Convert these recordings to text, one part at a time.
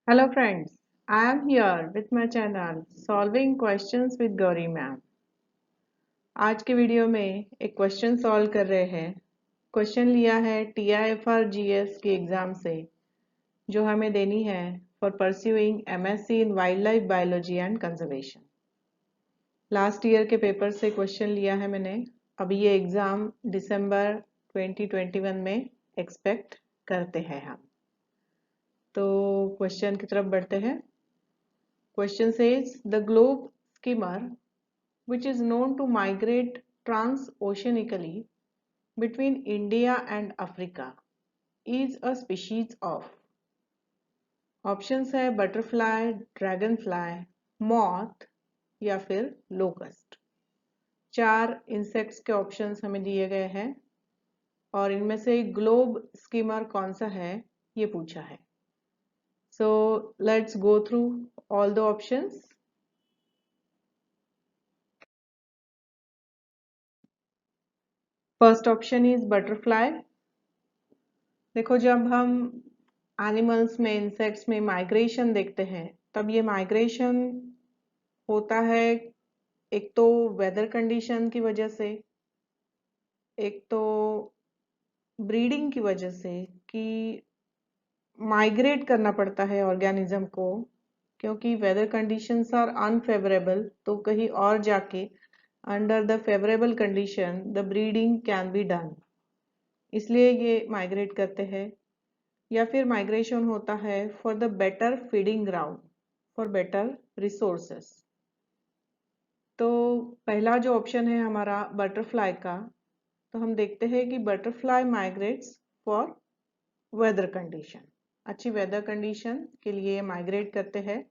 Hello friends, I am here with my channel Solving Questions with Gauri ma'am. आज के video में एक question solve कर रहे हैं। क्वेश्चन लिया है TIFR-GS की एग्जाम से जो हमें देनी है for pursuing MSc in wild life biology and conservation. Last year के पेपर से क्वेश्चन लिया है मैंने। अभी ये एग्जाम दिसंबर 2021 में एक्सपेक्ट करते हैं हम। तो क्वेश्चन की तरफ बढ़ते हैं। Question says the globe skimmer, which is known to migrate transoceanically between India and Africa, is a species of. Options है butterfly, dragonfly, moth या फिर locust। 4 इंसेक्ट्स के ऑप्शंस हमें दिए गए हैं और इनमें से ग्लोब स्कीमर कौन सा है ये पूछा है। So let's go through all the options. First option is butterfly. देखो, जब हम एनिमल्स में, इंसेक्ट्स में माइग्रेशन देखते हैं तब ये माइग्रेशन होता है एक तो वेदर कंडीशन की वजह से, एक तो ब्रीडिंग की वजह से कि माइग्रेट करना पड़ता है ऑर्गेनिज्म को, क्योंकि वेदर कंडीशंस आर अनफेवरेबल, तो कहीं और जाके under the favourable condition the breeding can be done, इसलिए ये माइग्रेट करते हैं। या फिर माइग्रेशन होता है for the better feeding ground, for better resources. तो पहला जो ऑप्शन है हमारा बटरफ्लाई का, तो हम देखते हैं कि butterfly migrates for weather condition, अच्छी वेदर कंडीशन के लिए माइग्रेट करते हैं।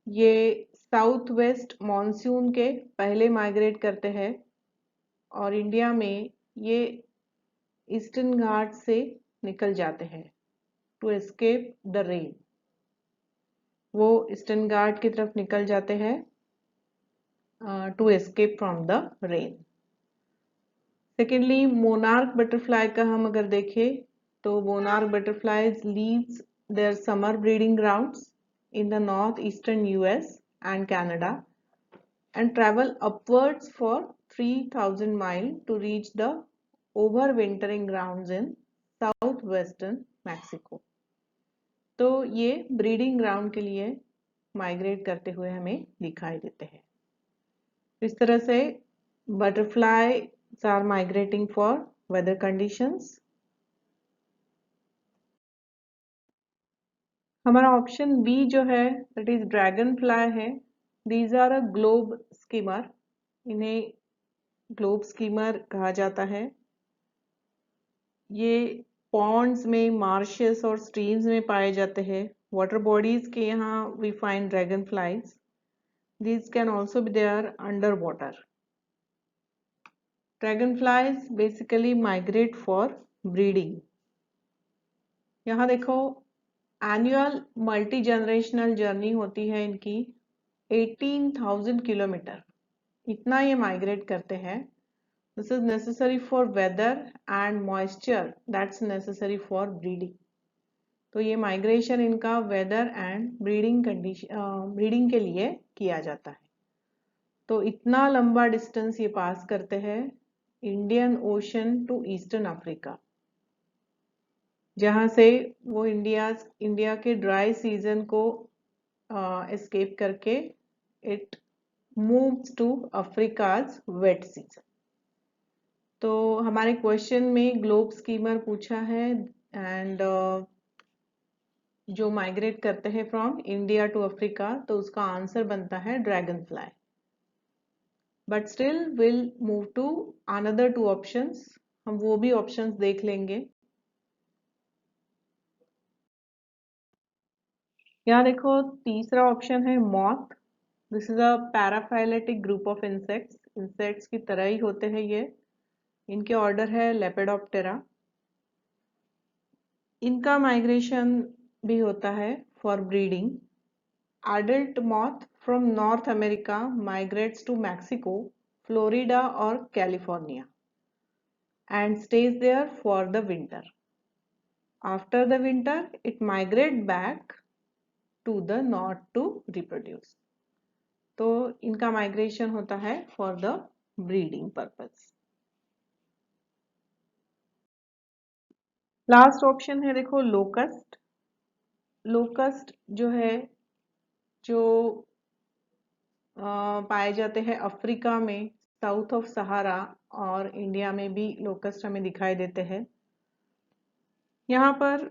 ये साउथ वेस्ट मॉनसून के पहले माइग्रेट करते हैं और इंडिया में ये ईस्टर्न घाट से निकल जाते हैं टू एस्केप द रेन। वो ईस्टर्न घाट की तरफ निकल जाते हैं to escape from the rain. Secondly, monarch butterfly का हम अगर देखें तो monarch butterflies leaves their summer breeding grounds in the north eastern US and Canada and travel upwards for 3000 miles to reach the overwintering grounds in southwestern Mexico। तो ये breeding ground के लिए migrate करते हुए हमें दिखाई देते हैं। इस तरह से butterflies are migrating for weather conditions. हमारा ऑप्शन बी जो है दैट इज ड्रैगन फ्लाई है। These are a globe skimmer, इन्हें ग्लोब स्कीमर कहा जाता है। ये पॉन्ड्स में, मार्शेस और स्ट्रीम्स में पाए जाते हैं। वाटर बॉडीज के यहाँ we find dragonflies. These can also be there underwater. Dragonflies basically migrate for breeding. यहाँ देखो, एनुअल मल्टी जनरेशनल जर्नी होती है इनकी 18,000 किलोमीटर, इतना ये माइग्रेट करते हैं। This is necessary for weather and moisture that's necessary for breeding. तो ये माइग्रेशन इनका weather and breeding condition, breeding के लिए किया जाता है। तो इतना लंबा डिस्टेंस ये पास करते हैं Indian Ocean to eastern Africa, जहां से वो इंडिया के ड्राई सीजन को एस्केप करके it moves to Africa's wet season. तो हमारे क्वेश्चन में ग्लोब स्कीमर पूछा है एंड जो माइग्रेट करते हैं फ्रॉम इंडिया टू अफ्रीका, तो उसका आंसर बनता है dragonfly. But still will move to another 2 options, हम वो भी ऑप्शंस देख लेंगे। यहाँ देखो, तीसरा ऑप्शन है moth. This is a paraphyletic group of insects, insects की तरह ही होते हैं ये। इनके ऑर्डर है लेपिडोप्टेरा। इनका माइग्रेशन भी होता है for breeding. Adult moth from North America migrates to Mexico, Florida और California and stays there for the winter. After the winter, it migrates back to the north to reproduce. तो इनका migration होता है for the breeding purpose. Last option है देखो locust. Locust जो है जो पाए जाते हैं अफ्रीका में, साउथ ऑफ सहारा, और इंडिया में भी लोकस्ट हमें दिखाई देते हैं. यहाँ पर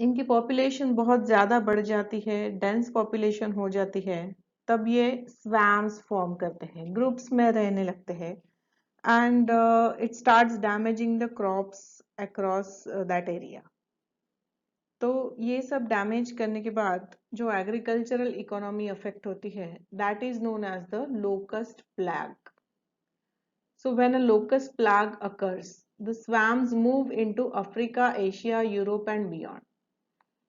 इनकी पॉपुलेशन बहुत ज़्यादा बढ़ जाती है, डेंस पॉपुलेशन हो जाती है, तब ये स्वैम्स फॉर्म करते हैं, ग्रुप्स में रहने लगते हैं, and it starts damaging the crops across that area. तो ये सब डैमेज करने के बाद जो एग्रीकल्चरल इकोनॉमी अफेक्ट होती है, that is known as the locust plague. So when a locust plague occurs, the swarms move into Africa, Asia, Europe and beyond.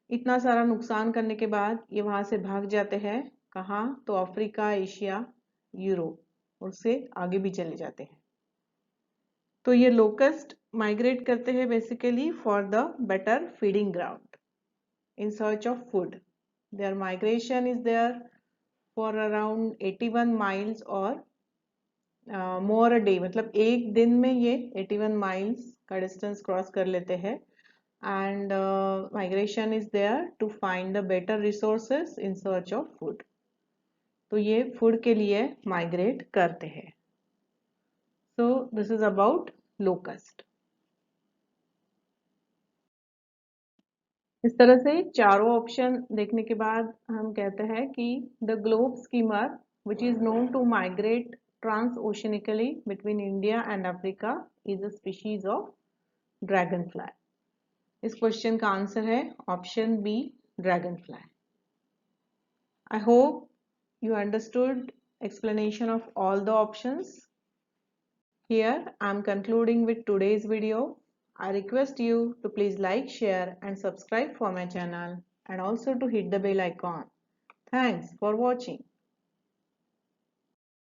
इतना सारा नुकसान करने के बाद ये वहां से भाग जाते हैं. कहाँ? तो अफ्रीका, एशिया, यूरोप, और उससे आगे भी चले जाते हैं. तो ये लोकस्ट माइग्रेट करते हैं basically for the better feeding ground in search of food. Their migration is there for around 81 miles और मोर अ डे, मतलब एक दिन में ये 81 माइल्स का डिस्टेंस क्रॉस कर लेते हैं. And migration is there to find the better resources in search of food. तो ये फूड के लिए माइग्रेट करते हैं. So this is about locust. इस तरह से चारों ऑप्शन देखने के बाद हम कहते हैं कि the globe schemer which is known to migrate transoceanically between India and Africa is a species of dragonfly. इस क्वेश्चन का आंसर है option B, dragonfly. I hope you understood explanation of all the options. Here I am concluding with today's video. I request you to please like, share and subscribe for my channel, and also to hit the bell icon. Thanks for watching.